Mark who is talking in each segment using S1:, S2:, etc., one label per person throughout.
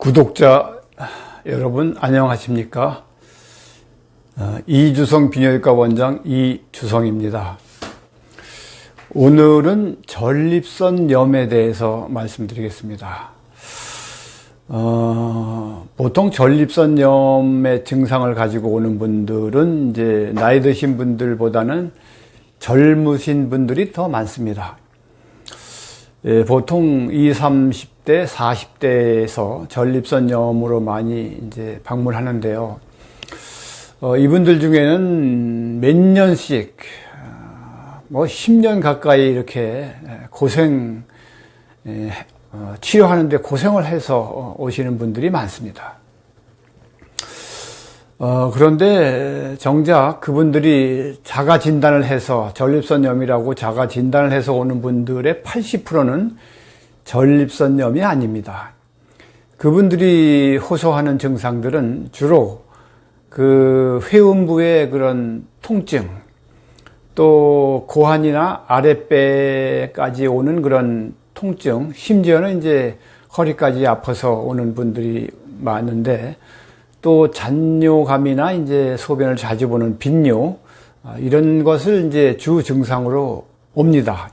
S1: 구독자 여러분 안녕하십니까? 이주성 비뇨기과 원장 이주성입니다. 오늘은 전립선염에 대해서 말씀드리겠습니다. 보통 전립선염의 증상을 가지고 오는 분들은 이제 나이 드신 분들보다는 젊으신 분들이 더 많습니다. 보통 20, 30대, 40대에서 전립선염으로 많이 이제 방문하는데요. 이분들 중에는 몇 년씩, 10년 가까이 이렇게 치료하는데 고생을 해서 오시는 분들이 많습니다. 그런데 정작 그분들이 자가 진단을 해서 전립선염이라고 자가 진단을 해서 오는 분들의 80%는 전립선염이 아닙니다. 그분들이 호소하는 증상들은 주로 그 회음부의 그런 통증, 또 고환이나 아랫배까지 오는 그런 통증, 심지어는 이제 허리까지 아파서 오는 분들이 많은데, 또 잔뇨감이나 이제 소변을 자주 보는 빈뇨, 이런 것을 이제 주 증상으로 옵니다.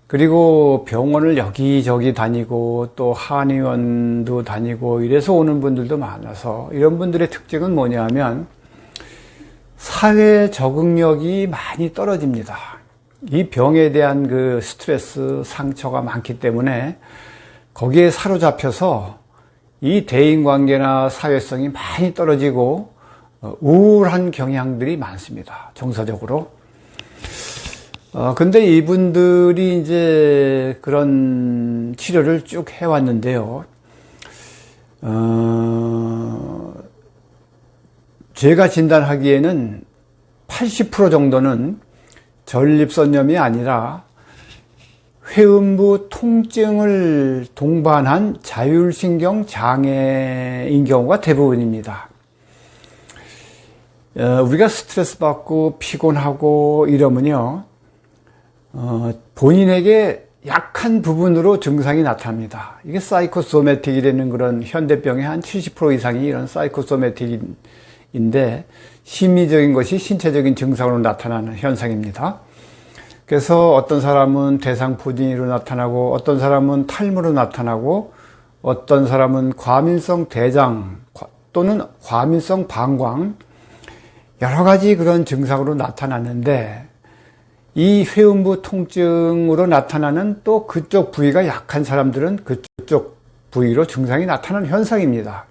S1: 그리고 병원을 여기저기 다니고 또 한의원도 다니고 이래서 오는 분들도 많아서, 이런 분들의 특징은 뭐냐면 사회 적응력이 많이 떨어집니다. 이 병에 대한 그 스트레스, 상처가 많기 때문에 거기에 사로잡혀서 이 대인관계나 사회성이 많이 떨어지고 우울한 경향들이 많습니다. 정서적으로. 근데 이분들이 이제 그런 치료를 쭉 해왔는데요. 제가 진단하기에는 80% 정도는 전립선염이 아니라 회음부 통증을 동반한 자율신경 장애인 경우가 대부분입니다. 우리가 스트레스 받고 피곤하고 이러면요, 본인에게 약한 부분으로 증상이 나타납니다. 이게 사이코소매틱이라는 그런 현대병의 한 70% 이상이 이런 사이코소매틱인데, 심리적인 것이 신체적인 증상으로 나타나는 현상입니다. 그래서 어떤 사람은 대상포진으로 나타나고, 어떤 사람은 탈모로 나타나고, 어떤 사람은 과민성 대장 또는 과민성 방광, 여러 가지 그런 증상으로 나타나는데, 이 회음부 통증으로 나타나는 또 그쪽 부위가 약한 사람들은 그쪽 부위로 증상이 나타나는 현상입니다.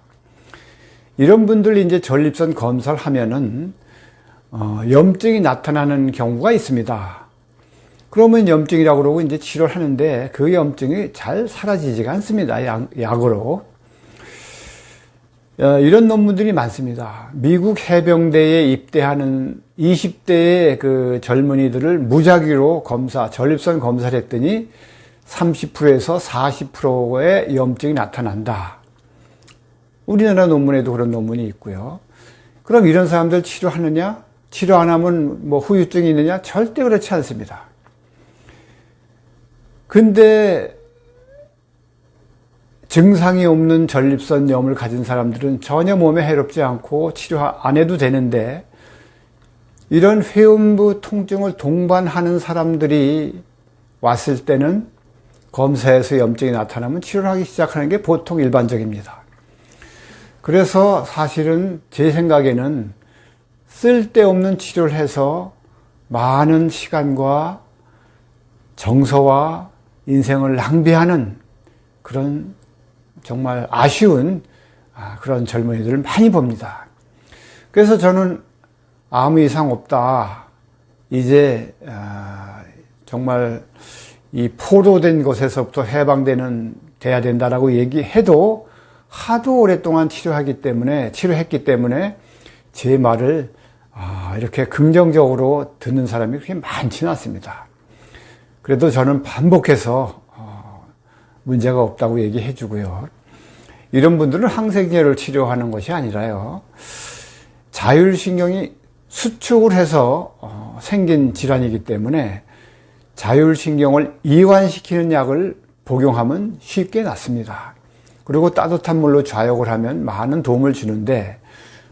S1: 이런 분들 이제 전립선 검사를 하면은 염증이 나타나는 경우가 있습니다. 그러면 염증이라고 그러고 이제 치료를 하는데 그 염증이 잘 사라지지가 않습니다. 약으로. 이런 논문들이 많습니다. 미국 해병대에 입대하는 20대의 그 젊은이들을 무작위로 전립선 검사를 했더니 30%에서 40%의 염증이 나타난다. 우리나라 논문에도 그런 논문이 있고요. 그럼 이런 사람들 치료하느냐? 치료 안 하면 뭐 후유증이 있느냐? 절대 그렇지 않습니다. 근데 증상이 없는 전립선염을 가진 사람들은 전혀 몸에 해롭지 않고 치료 안 해도 되는데, 이런 회음부 통증을 동반하는 사람들이 왔을 때는 검사에서 염증이 나타나면 치료를 하기 시작하는 게 보통 일반적입니다. 그래서 사실은 제 생각에는 쓸데없는 치료를 해서 많은 시간과 정서와 인생을 낭비하는 그런 정말 아쉬운 그런 젊은이들을 많이 봅니다. 그래서 저는 아무 이상 없다. 이제 정말 이 포로된 것에서부터 돼야 된다라고 얘기해도 하도 오랫동안 치료했기 때문에 제 말을 이렇게 긍정적으로 듣는 사람이 그렇게 많지는 않습니다. 그래도 저는 반복해서 문제가 없다고 얘기해 주고요. 이런 분들은 항생제를 치료하는 것이 아니라요, 자율신경이 수축을 해서 생긴 질환이기 때문에 자율신경을 이완시키는 약을 복용하면 쉽게 낫습니다. 그리고 따뜻한 물로 좌욕을 하면 많은 도움을 주는데,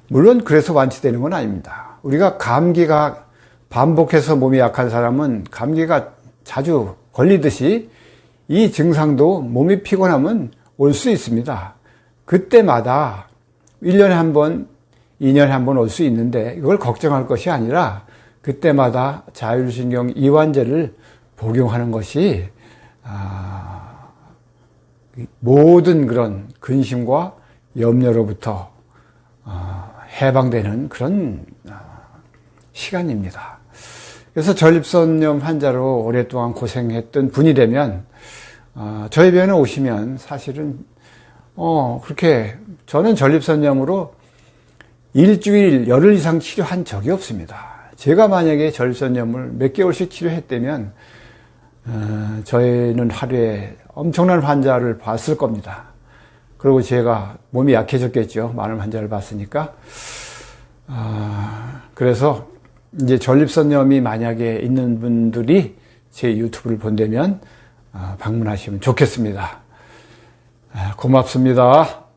S1: 물론 그래서 완치되는 건 아닙니다. 우리가 감기가 반복해서 몸이 약한 사람은 감기가 자주 걸리듯이 이 증상도 몸이 피곤하면 올 수 있습니다. 그때마다 1년에 한 번, 2년에 한 번 올 수 있는데 이걸 걱정할 것이 아니라 그때마다 자율신경 이완제를 복용하는 것이 모든 그런 근심과 염려로부터 해방되는 그런 시간입니다. 그래서 전립선염 환자로 오랫동안 고생했던 분이 되면 저희 병원에 오시면 사실은 그렇게 저는 전립선염으로 일주일, 열흘 이상 치료한 적이 없습니다. 제가 만약에 전립선염을 몇 개월씩 치료했다면 저희는 하루에 엄청난 환자를 봤을 겁니다. 그리고 제가 몸이 약해졌겠죠. 많은 환자를 봤으니까. 그래서 이제 전립선염이 만약에 있는 분들이 제 유튜브를 본다면 방문하시면 좋겠습니다. 고맙습니다.